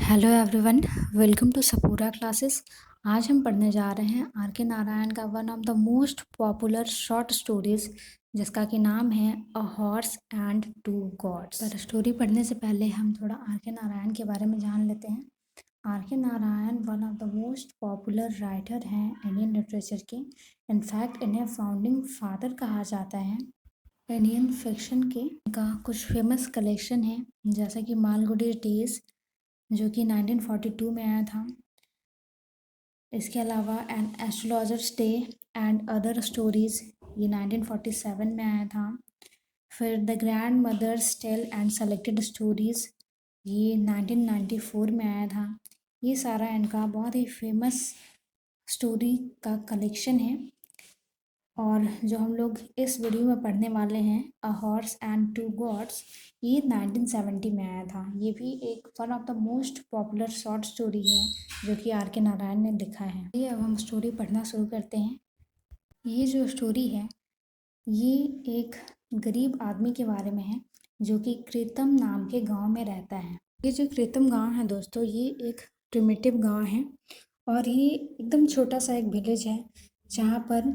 Hello everyone, welcome to Sapura classes. आज हम पढ़ने जा रहे हैं आर के नारायण का one of the most popular short stories जिसका कि नाम है a horse and two gods. पर स्टोरी पढ़ने से पहले हम थोड़ा आर के नारायण के बारे में जान लेते हैं। Are K Narayan one of the most popular writer हैं इंडियन लिटरेचर के। इनफैक्ट इन्हें फाउंडिंग फादर कहा जाता है इंडियन फिक्शन के। का कुछ फेमस कलेक्शन है जैसा कि मालगुडी डेज जो कि 1942 में आया था। इसके अलावा an astrologer's day and other stories ये 1947 में आया था। फिर the grandmother's tale and selected stories ये 1994 में आया था। ये सारा इनका बहुत ही फेमस स्टोरी का कलेक्शन है। और जो हम लोग इस वीडियो में पढ़ने वाले हैं a horse and two gods, ये 1970 में आया था। ये भी एक one of the most popular short story है जो कि आर के नारायण ने लिखा है। ये अब हम स्टोरी पढ़ना शुरू करते हैं। ये जो स्टोरी है ये एक गरीब आदमी के बारे में है जो कि कृतम नाम के गांव में रहता है। ये जो कृतम गांव है दोस्तों, ये एक प्रिमिटिव गांव है और ये एकदम छोटा सा एक विलेज है जहाँ पर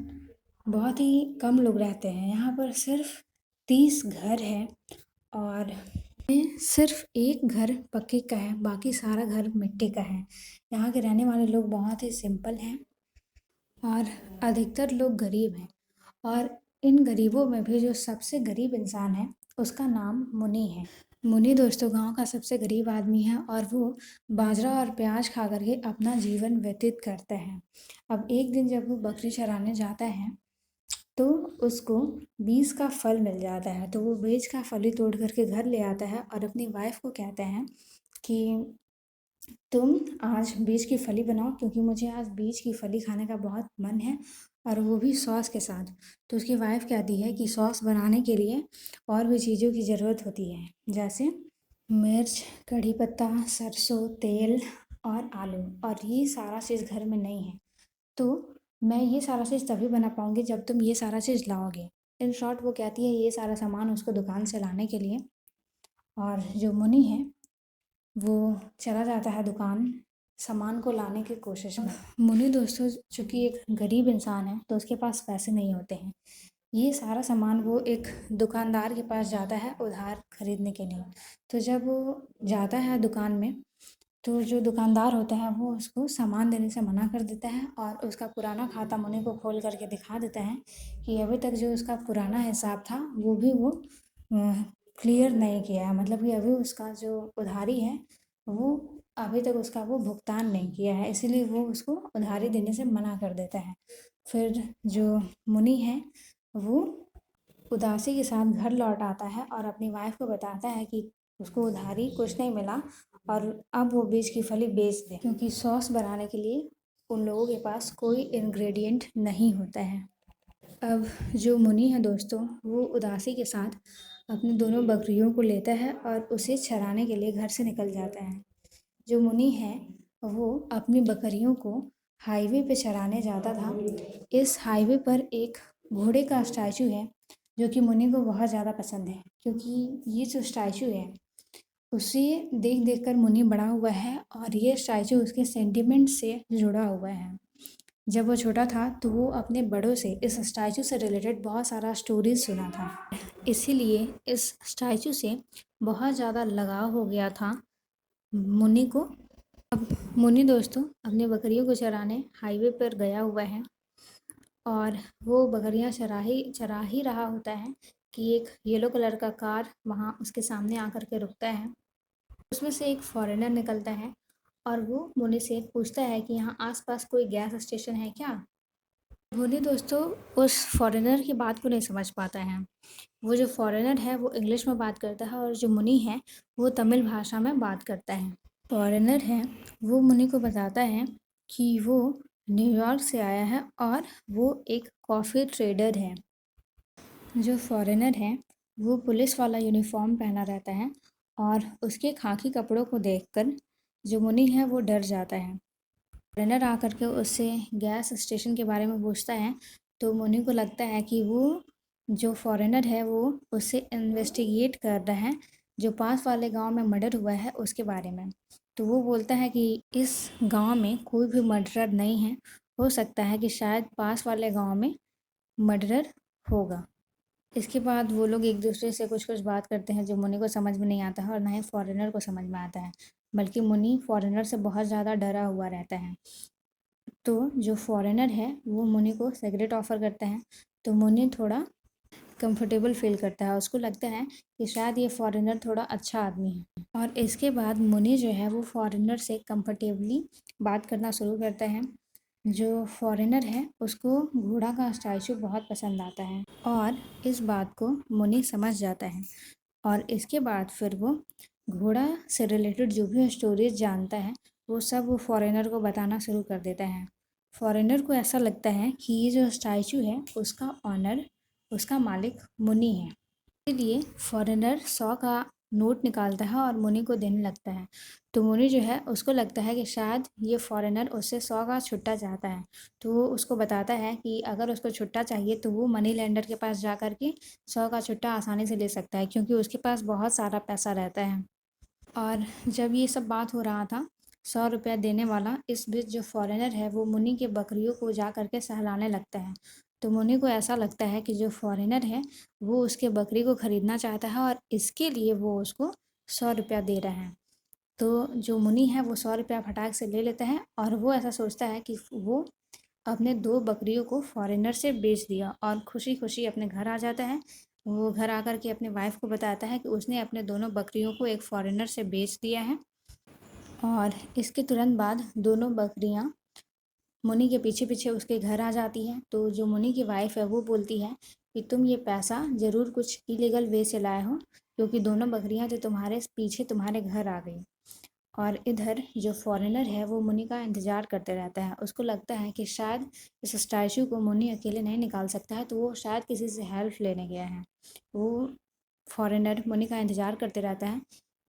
बहुत ही कम लोग रहते हैं। यहाँ पर सिर्फ 30 घर है और सिर्फ एक घर पक्के का है, बाकी सारा घर मिट्टी का है। यहाँ के रहने वाले लोग बहुत ही सिंपल हैं और अधिकतर लोग गरीब हैं। और इन गरीबों में भी जो सबसे गरीब इंसान है उसका नाम मुनि है। मुनि दोस्तों गांव का सबसे गरीब आदमी है और वो बाजरा और प्याज खा करके अपना जीवन व्यतीत करता है। अब एक दिन जब वो बकरी चराने जाता है तो उसको बीज का फल मिल जाता है, तो वो बीज का फल ही तोड़ करके घर ले आता है और अपनी वाइफ को कहता है कि तुम आज बीज की फली बनाओ क्योंकि मुझे आज बीज की फली खाने का बहुत मन है, और वो भी सॉस के साथ। तो उसकी वाइफ कहती है कि सॉस बनाने के लिए और भी चीज़ों की ज़रूरत होती है, जैसे मिर्च, कढ़ी पत्ता, सरसों तेल और आलू, और ये सारा चीज़ घर में नहीं है। तो मैं ये सारा चीज़ तभी बना पाऊँगी जब तुम ये सारा चीज़ लाओगे। इन शॉर्ट वो कहती है ये सारा सामान उसको दुकान से लाने के लिए, और जो मुनि है वो चला जाता है दुकान सामान को लाने की कोशिश में। मुनि दोस्तों चूँकि एक गरीब इंसान है तो उसके पास पैसे नहीं होते हैं। ये सारा सामान वो एक दुकानदार के पास जाता है उधार खरीदने के लिए। तो जब वो जाता है दुकान में तो जो दुकानदार होता है वो उसको सामान देने से मना कर देता है और उसका पुराना खाता मुनि को खोल करके दिखा देता है कि अभी तक जो उसका पुराना हिसाब था वो भी वो क्लियर नहीं किया है। मतलब कि अभी उसका जो उधारी है वो अभी तक उसका वो भुगतान नहीं किया है, इसीलिए वो उसको उधारी देने से मना कर देता है। फिर जो मुनि है वो उदासी के साथ घर लौट आता है और अपनी वाइफ को बताता है कि उसको उधारी कुछ नहीं मिला और अब वो बीज की फली बेच दे क्योंकि सॉस बनाने के लिए उन लोगों के पास कोई इंग्रेडिएंट नहीं होता है। अब जो मुनि है दोस्तों वो उदासी के साथ अपनी दोनों बकरियों को लेता है और उसे चराने के लिए घर से निकल जाता है। जो मुनि है वो अपनी बकरियों को हाईवे पे चराने जाता था। इस हाईवे पर एक घोड़े का स्टैचू है जो कि मुनि को बहुत ज़्यादा पसंद है, क्योंकि ये जो स्टैचू है उसे देख देख कर मुनि बड़ा हुआ है और ये स्टैचू उसके सेंटिमेंट से जुड़ा हुआ है। जब वो छोटा था तो वो अपने बड़ों से इस स्टैचू से रिलेटेड बहुत सारा स्टोरीज सुना था, इसीलिए इस स्टैचू से बहुत ज़्यादा लगाव हो गया था मुनि को। अब मुनि दोस्तों अपनी बकरियों को चराने हाईवे पर गया हुआ है और वो बकरियां चरा ही रहा होता है कि एक येलो कलर का कार वहाँ उसके सामने आकर के रुकता है। उसमें से एक फॉरेनर निकलता है और वो मुनि से पूछता है कि यहाँ आसपास कोई गैस स्टेशन है क्या। मुनि दोस्तों उस फॉरेनर की बात को नहीं समझ पाता है। वो जो फॉरेनर है वो इंग्लिश में बात करता है और जो मुनि है वो तमिल भाषा में बात करता है। फॉरेनर है वो मुनि को बताता है कि वो न्यूयॉर्क से आया है और वो एक कॉफ़ी ट्रेडर है। जो फॉरेनर है वो पुलिस वाला यूनिफॉर्म पहना रहता है और उसके खाकी कपड़ों को देखकर जो मुनि है वो डर जाता है। फॉरेनर आकर के उससे गैस स्टेशन के बारे में पूछता है तो मुनि को लगता है कि वो जो फॉरेनर है वो उससे इन्वेस्टिगेट कर रहा है जो पास वाले गांव में मर्डर हुआ है उसके बारे में। तो वो बोलता है कि इस गांव में कोई भी मर्डरर नहीं है, हो सकता है कि शायद पास वाले गांव में मर्डरर होगा। इसके बाद वो लोग एक दूसरे से कुछ कुछ बात करते हैं जो मुनि को समझ में नहीं आता है और ना ही फॉरेनर को समझ में आता है, बल्कि मुनि फॉरेनर से बहुत ज़्यादा डरा हुआ रहता है। तो जो फॉरेनर है वो मुनि को सिगरेट ऑफ़र करता है, तो मुनि थोड़ा कंफर्टेबल फील करता है। उसको लगता है कि शायद ये फॉरेनर थोड़ा अच्छा आदमी है, और इसके बाद मुनि जो है वो फॉरेनर से कंफर्टेबली बात करना शुरू करता है। जो फॉरेनर है उसको घोड़ा का स्टैचू बहुत पसंद आता है, और इस बात को मुनि समझ जाता है। और इसके बाद फिर वो घोड़ा से रिलेटेड जो भी स्टोरीज जानता है वो सब वो फॉरेनर को बताना शुरू कर देता है। फॉरेनर को ऐसा लगता है कि ये जो स्टैचू है उसका ऑनर, उसका मालिक मुनि है। इसीलिए फॉरेनर 100 का नोट निकालता है और मुनि को देने लगता है। तो मुनि जो है उसको लगता है कि शायद ये फॉरेनर उससे 100 का छुट्टा चाहता है। तो वो उसको बताता है कि अगर उसको छुट्टा चाहिए तो वो मनी लेंडर के पास जा कर के 100 का छुट्टा आसानी से ले सकता है, क्योंकि उसके पास बहुत सारा पैसा रहता है। और जब ये सब बात हो रहा था 100 रुपया देने वाला, इस बीच जो फॉरेनर है वो मुनि के बकरियों को जा करके सहलाने लगता है। तो मुनि को ऐसा लगता है कि जो फॉरेनर है वो उसके बकरी को ख़रीदना चाहता है और इसके लिए वो उसको 100 रुपया दे रहा है। तो जो मुनि है वो 100 रुपया फटाक से ले लेता है, और वो ऐसा सोचता है कि वो अपने 2 बकरियों को फॉरेनर से बेच दिया, और खुशी-खुशी अपने घर आ जाता है। वो घर आकर के अपने वाइफ़ को बताता है कि उसने अपने दोनों बकरियों को एक फॉरेनर से बेच दिया है। और इसके तुरंत बाद दोनों बकरियाँ मुनि के पीछे-पीछे उसके घर आ जाती हैं। तो जो मुनि की वाइफ़ है वो बोलती है कि तुम ये पैसा ज़रूर कुछ इलीगल वे से लाए हो, क्योंकि दोनों बकरियाँ जो तुम्हारे पीछे तुम्हारे घर आ गई। और इधर जो फॉरेनर है वो मुनि का इंतज़ार करते रहता है। उसको लगता है कि शायद इस स्टैचू को मुनि अकेले नहीं निकाल सकता है, तो वो शायद किसी से हेल्प लेने गया है। वो फॉरेनर मुनि का इंतज़ार करते रहता है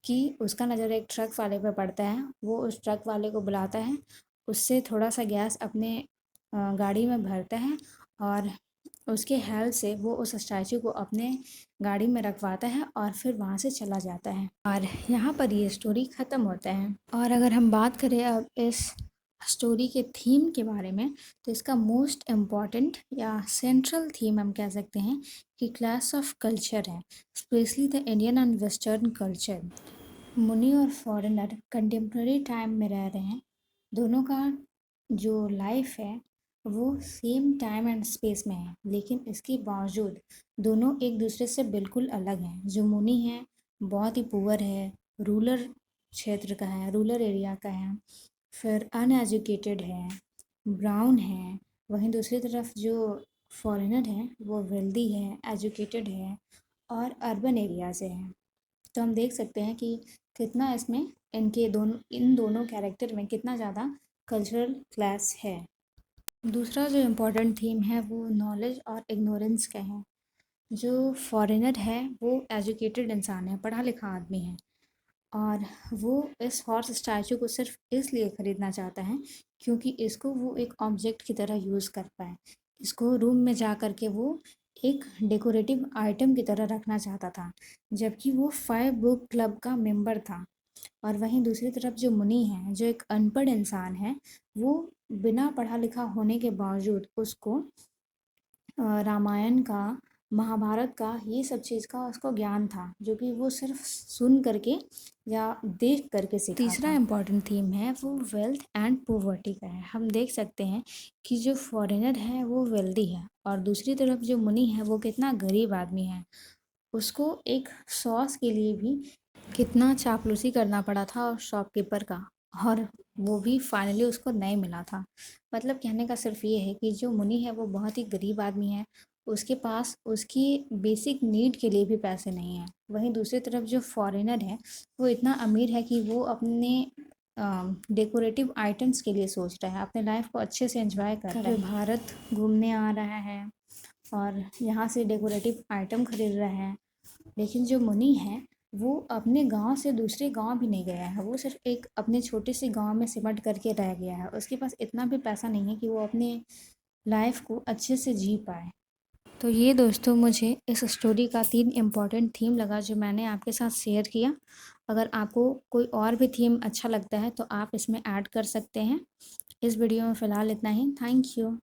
कि उसका नज़र एक ट्रक वाले पे पड़ता है। वो उस ट्रक वाले को बुलाता है, उससे थोड़ा-सा गैस अपने गाड़ी में भरता है, और उसके हेल्प से वो उस स्टैचू को अपने गाड़ी में रखवाता है और फिर वहाँ से चला जाता है। और यहाँ पर ये स्टोरी ख़त्म होता है। और अगर हम बात करें अब इस स्टोरी के थीम के बारे में, तो इसका मोस्ट इम्पॉर्टेंट या सेंट्रल थीम हम कह सकते हैं कि क्लास ऑफ कल्चर है, specially the Indian and western culture. मुनि और फॉरेनर कंटेम्प्रेरी टाइम में रह रहे हैं। दोनों का जो लाइफ है वो सेम टाइम एंड स्पेस में है, लेकिन इसके बावजूद दोनों एक दूसरे से बिल्कुल अलग हैं। जो मुनि है बहुत ही पुअर है, रूरल क्षेत्र का है, रूरल एरिया का है, फिर अनएजुकेटेड है, ब्राउन है। वहीं दूसरी तरफ जो फॉरेनर है वो वेल्दी है, एजुकेटेड है और अर्बन एरिया से है। तो हम देख सकते हैं कि कितना इसमें इन दोनों कैरेक्टर में कितना ज़्यादा कल्चरल क्लास है। दूसरा जो इम्पोर्टेंट थीम है वो नॉलेज और इग्नोरेंस का है। जो फॉरेनर है वो एजुकेटेड इंसान है, पढ़ा लिखा आदमी है, और वो इस हॉर्स स्टैचू को सिर्फ इसलिए ख़रीदना चाहता है क्योंकि इसको वो एक ऑब्जेक्ट की तरह यूज़ कर पाए। इसको रूम में जा कर के वो एक डेकोरेटिव आइटम की तरह रखना चाहता था, जबकि वो 5 बुक क्लब का मेंबर था। और वहीं दूसरी तरफ जो मुनि है, जो एक अनपढ़ इंसान है, वो बिना पढ़ा लिखा होने के बावजूद उसको रामायण का, महाभारत का, ये सब चीज़ का उसको ज्ञान था, जो कि वो सिर्फ सुन करके या देख करके सीखा तीसरा था। इम्पॉर्टेंट थीम है वो वेल्थ एंड पॉवर्टी का है। हम देख सकते हैं कि जो फॉरेनर है वो वेल्दी है, और दूसरी तरफ जो मुनि है वो कितना गरीब आदमी है। उसको एक सॉस के लिए भी कितना चापलूसी करना पड़ा था शॉपकीपर का, और वो भी फाइनली उसको नहीं मिला था। मतलब कहने का सिर्फ ये है कि जो मुनि है वो बहुत ही गरीब आदमी है, उसके पास उसकी बेसिक नीड के लिए भी पैसे नहीं हैं। वहीं दूसरी तरफ जो फॉरेनर है वो इतना अमीर है कि वो अपने डेकोरेटिव आइटम्स के लिए सोच रहा है, अपने लाइफ को अच्छे से एंजॉय कर रहा है, भारत घूमने आ रहा है और यहाँ से डेकोरेटिव आइटम खरीद रहा है। लेकिन जो मुनि है वो अपने गांव से दूसरे गांव भी नहीं गया है, वो सिर्फ एक अपने छोटे से गांव में सिमट करके रह गया है। उसके पास इतना भी पैसा नहीं है कि वो अपने लाइफ को अच्छे से जी पाए। तो ये दोस्तों मुझे इस स्टोरी का 3 इम्पॉर्टेंट थीम लगा जो मैंने आपके साथ शेयर किया। अगर आपको कोई और भी थीम अच्छा लगता है तो आप इसमें ऐड कर सकते हैं। इस वीडियो में फ़िलहाल इतना ही। Thank you.